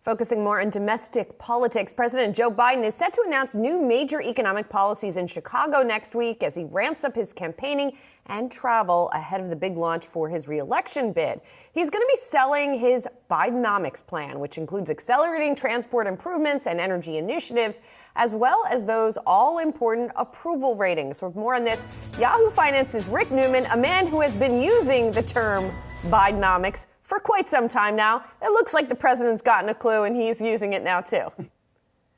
Focusing more on domestic politics, President Joe Biden is set to announce new major economic policies in Chicago next week as he ramps up his campaigning and travel ahead of the big launch for his re-election bid. He's going to be selling his Bidenomics plan, which includes accelerating transport improvements and energy initiatives, as well as those all-important approval ratings. For more on this, Yahoo Finance's Rick Newman, a man who has been using the term Bidenomics for quite some time now. It looks like the president's gotten a clue, and he's using it now, too.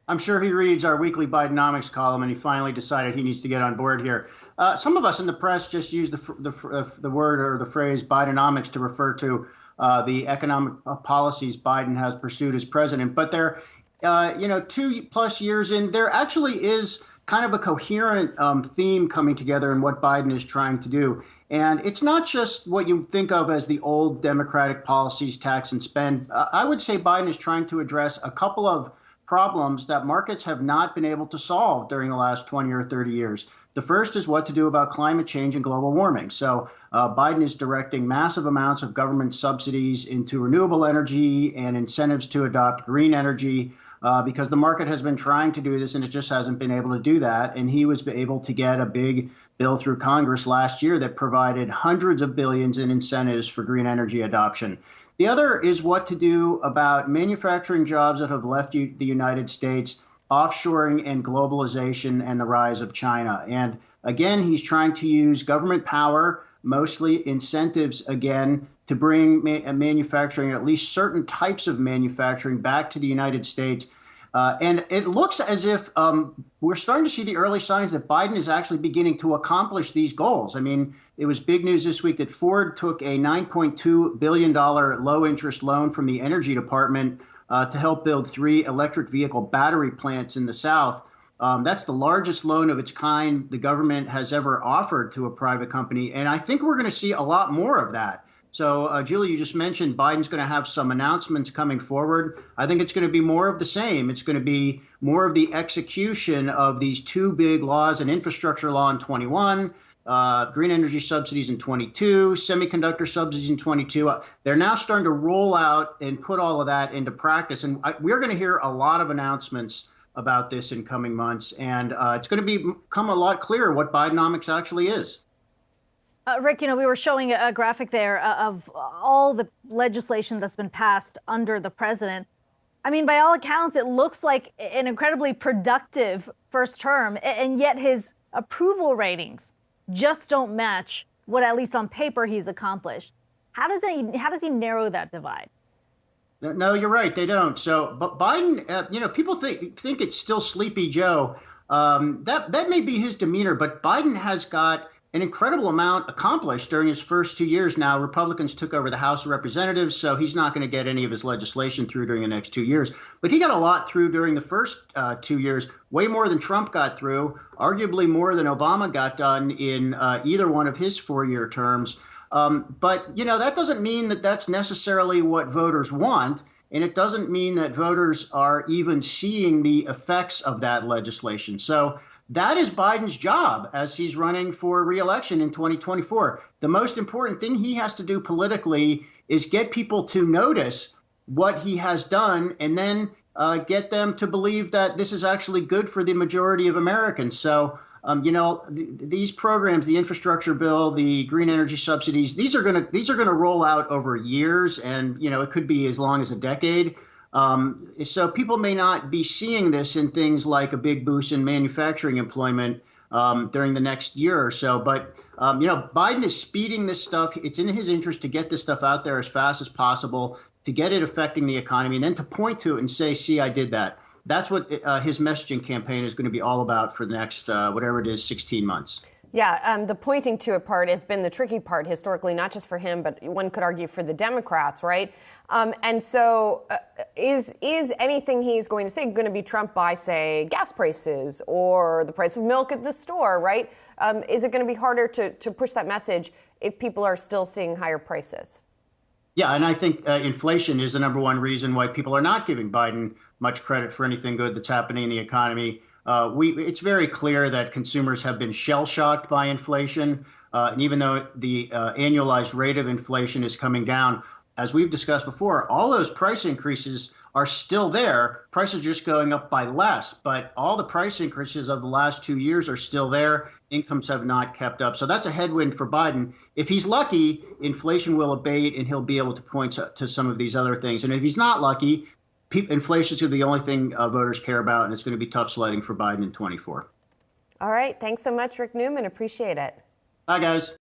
I'm sure he reads our weekly Bidenomics column, and he finally decided he needs to get on board here. Some of us in the press just use the word or the phrase Bidenomics to refer to the economic policies Biden has pursued as president. But they're, 2+ years in, there actually is kind of a coherent theme coming together in what Biden is trying to do. And it's not just what you think of as the old Democratic policies, tax and spend. I would say Biden is trying to address a couple of problems that markets have not been able to solve during the last 20 or 30 years. The first is what to do about climate change and global warming. So Biden is directing massive amounts of government subsidies into renewable energy and incentives to adopt green energy because the market has been trying to do this and it just hasn't been able to do that. And he was able to get a big bill through Congress last year that provided hundreds of billions in incentives for green energy adoption. The other is what to do about manufacturing jobs that have left the United States, offshoring and globalization, and the rise of China. And again, he's trying to use government power, mostly incentives, again, to bring manufacturing, at least certain types of manufacturing, back to the United States. And it looks as if we're starting to see the early signs that Biden is actually beginning to accomplish these goals. I mean, it was big news this week that Ford took a $9.2 billion low-interest loan from the Energy Department to help build 3 electric vehicle battery plants in the South. That's the largest loan of its kind the government has ever offered to a private company. And I think we're going to see a lot more of that. So, Julie, you just mentioned Biden's going to have some announcements coming forward. I think it's going to be more of the same. It's going to be more of the execution of these 2 big laws, an infrastructure law in 21, green energy subsidies in 22, semiconductor subsidies in 22. They're now starting to roll out and put all of that into practice. And we're going to hear a lot of announcements about this in coming months. And it's going to become a lot clearer what Bidenomics actually is. Rick, we were showing a graphic there of all the legislation that's been passed under the president. I mean, by all accounts, it looks like an incredibly productive first term, and yet his approval ratings just don't match what, at least on paper, he's accomplished. How does he narrow that divide? No, you're right. They don't. So, but Biden, people think it's still Sleepy Joe. That may be his demeanor, but Biden has got an incredible amount accomplished during his first 2 years. Now, Republicans took over the House of Representatives, so he's not going to get any of his legislation through during the next 2 years. But he got a lot through during the first 2 years, way more than Trump got through, arguably more than Obama got done in either one of his 4-year terms. But, that doesn't mean that that's necessarily what voters want. And it doesn't mean that voters are even seeing the effects of that legislation. So that is Biden's job as he's running for re-election in 2024. The most important thing he has to do politically is get people to notice what he has done and then get them to believe that this is actually good for the majority of Americans. So, these programs, the infrastructure bill, the green energy subsidies, these are going to roll out over years, and it could be as long as a decade. So people may not be seeing this in things like a big boost in manufacturing employment during the next year or so. But, Biden is speeding this stuff. It's in his interest to get this stuff out there as fast as possible, to get it affecting the economy, and then to point to it and say, see, I did that. That's what his messaging campaign is going to be all about for the next, whatever it is, 16 months. Yeah, the pointing to it part has been the tricky part historically, not just for him, but one could argue for the Democrats, right? And so is anything he's going to say going to be trumped by, say, gas prices or the price of milk at the store, right? Is it going to be harder to push that message if people are still seeing higher prices? Yeah, and I think inflation is the number one reason why people are not giving Biden much credit for anything good that's happening in the economy. It's very clear that consumers have been shell-shocked by inflation. And even though the annualized rate of inflation is coming down, as we've discussed before, all those price increases are still there. Prices are just going up by less, but all the price increases of the last 2 years are still there. Incomes have not kept up. So that's a headwind for Biden. If he's lucky, inflation will abate and he'll be able to point to some of these other things. And if he's not lucky, inflation is going to be the only thing voters care about, and it's going to be tough sledding for Biden in 24. All right. Thanks so much, Rick Newman. Appreciate it. Bye, guys.